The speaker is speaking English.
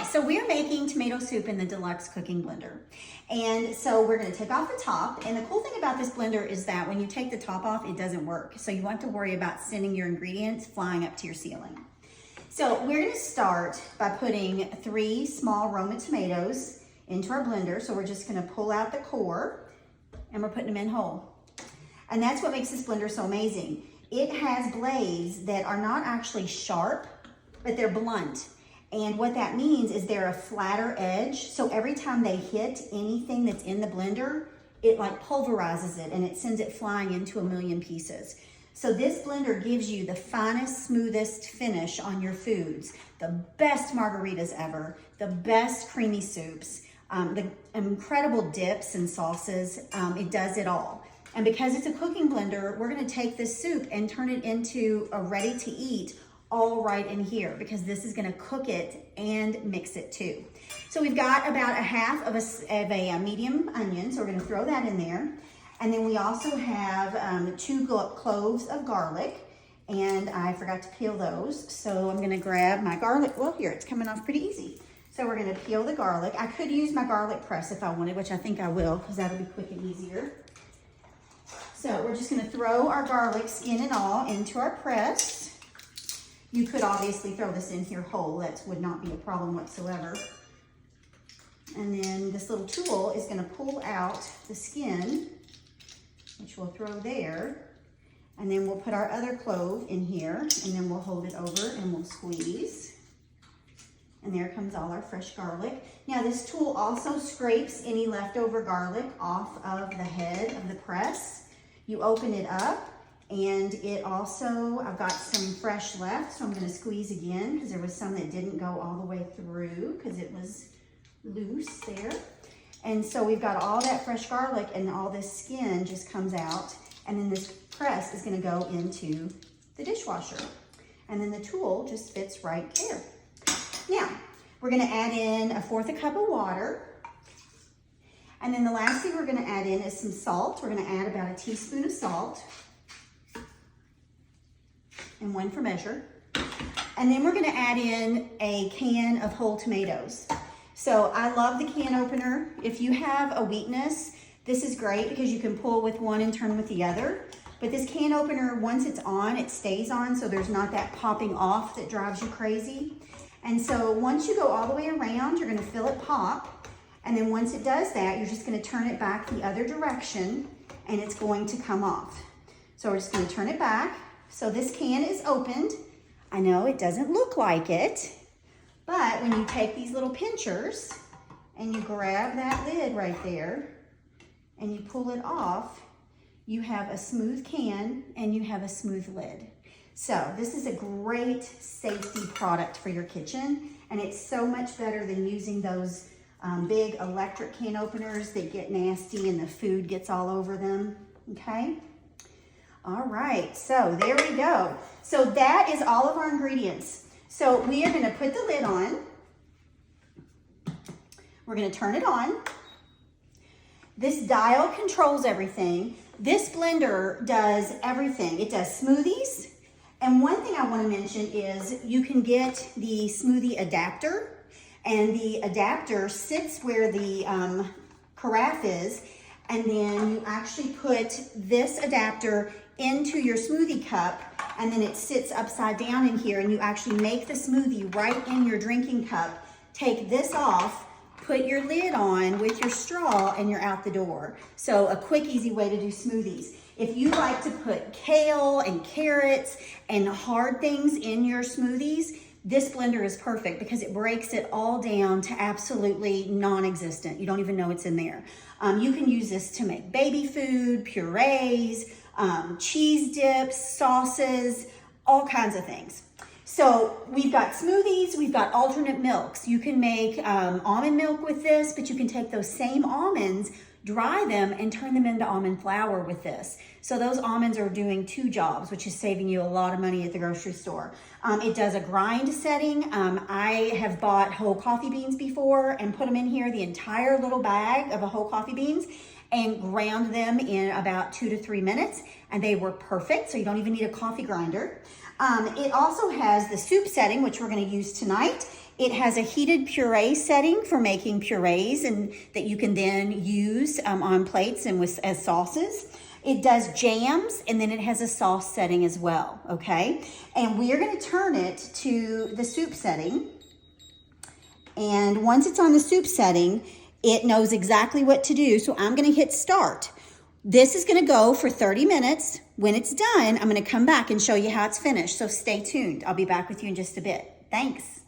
so we're making tomato soup in the Deluxe Cooking Blender. And so we're gonna take off the top. And the cool thing about this blender is that when you take the top off, it doesn't work. So you won't have to worry about sending your ingredients flying up to your ceiling. So we're gonna start by putting 3 small Roma tomatoes into our blender. So we're just gonna pull out the core and we're putting them in whole. And that's what makes this blender so amazing. It has blades that are not actually sharp, but they're blunt. And what that means is they're a flatter edge. So every time they hit anything that's in the blender, it like pulverizes it and it sends it flying into a million pieces. So this blender gives you the finest, smoothest finish on your foods, the best margaritas ever, the best creamy soups, the incredible dips and sauces. It does it all. And because it's a cooking blender, we're gonna take this soup and turn it into a ready to eat all right in here, because this is gonna cook it and mix it too. So we've got about a half of a medium onion, so we're gonna throw that in there. And then we also have 2 cloves of garlic, and I forgot to peel those. So I'm gonna grab my garlic. Well, here, it's coming off pretty easy. So we're gonna peel the garlic. I could use my garlic press if I wanted, which I think I will, because that'll be quick and easier. So we're just gonna throw our garlic, skin and all, into our press. You could obviously throw this in here whole. That would not be a problem whatsoever. And then this little tool is gonna pull out the skin, which we'll throw there. And then we'll put our other clove in here, and then we'll hold it over and we'll squeeze. And there comes all our fresh garlic. Now this tool also scrapes any leftover garlic off of the head of the press. You open it up, and it also, I've got some fresh left, so I'm gonna squeeze again because there was some that didn't go all the way through because it was loose there. And so we've got all that fresh garlic, and all this skin just comes out, and then this press is gonna go into the dishwasher. And then the tool just fits right there. Now, we're gonna add in 1/4 cup of water. And then the last thing we're gonna add in is some salt. We're gonna add about a teaspoon of salt, and 1 for measure. And then we're gonna add in a can of whole tomatoes. So I love the can opener. If you have a weakness, this is great because you can pull with one and turn with the other. But this can opener, once it's on, it stays on, so there's not that popping off that drives you crazy. And so once you go all the way around, you're gonna feel it pop. And then once it does that, you're just gonna turn it back the other direction, and it's going to come off. So we're just gonna turn it back. So this can is opened. I know it doesn't look like it, but when you take these little pinchers and you grab that lid right there and you pull it off, you have a smooth can and you have a smooth lid. So this is a great safety product for your kitchen, and it's so much better than using those big electric can openers that get nasty and the food gets all over them, okay? All right, so there we go. So that is all of our ingredients. So we are gonna put the lid on. We're gonna turn it on. This dial controls everything. This blender does everything. It does smoothies. And one thing I wanna mention is you can get the smoothie adapter, and the adapter sits where the carafe is, and then you actually put this adapter into your smoothie cup, and then it sits upside down in here, and you actually make the smoothie right in your drinking cup. Take this off, put your lid on with your straw, and you're out the door. So a quick, easy way to do smoothies. If you like to put kale and carrots and hard things in your smoothies, this blender is perfect because it breaks it all down to absolutely non-existent. You don't even know it's in there. You can use this to make baby food, purees, cheese dips, sauces, all kinds of things. So we've got smoothies, we've got alternate milks. You can make almond milk with this, but you can take those same almonds, dry them, and turn them into almond flour with this. So those almonds are doing 2 jobs, which is saving you a lot of money at the grocery store. It does a grind setting. I have bought whole coffee beans before and put them in here, the entire little bag of a whole coffee beans, and ground them in about 2 to 3 minutes, and they were perfect, so you don't even need a coffee grinder. It also has the soup setting, which we're going to use tonight. It has a heated puree setting for making purees and that you can then use on plates and as sauces. It does jams, and then it has a sauce setting as well, okay? And we are going to turn it to the soup setting. And once it's on the soup setting, it knows exactly what to do. So I'm going to hit start. This is going to go for 30 minutes. When it's done, I'm going to come back and show you how it's finished. So stay tuned. I'll be back with you in just a bit. Thanks.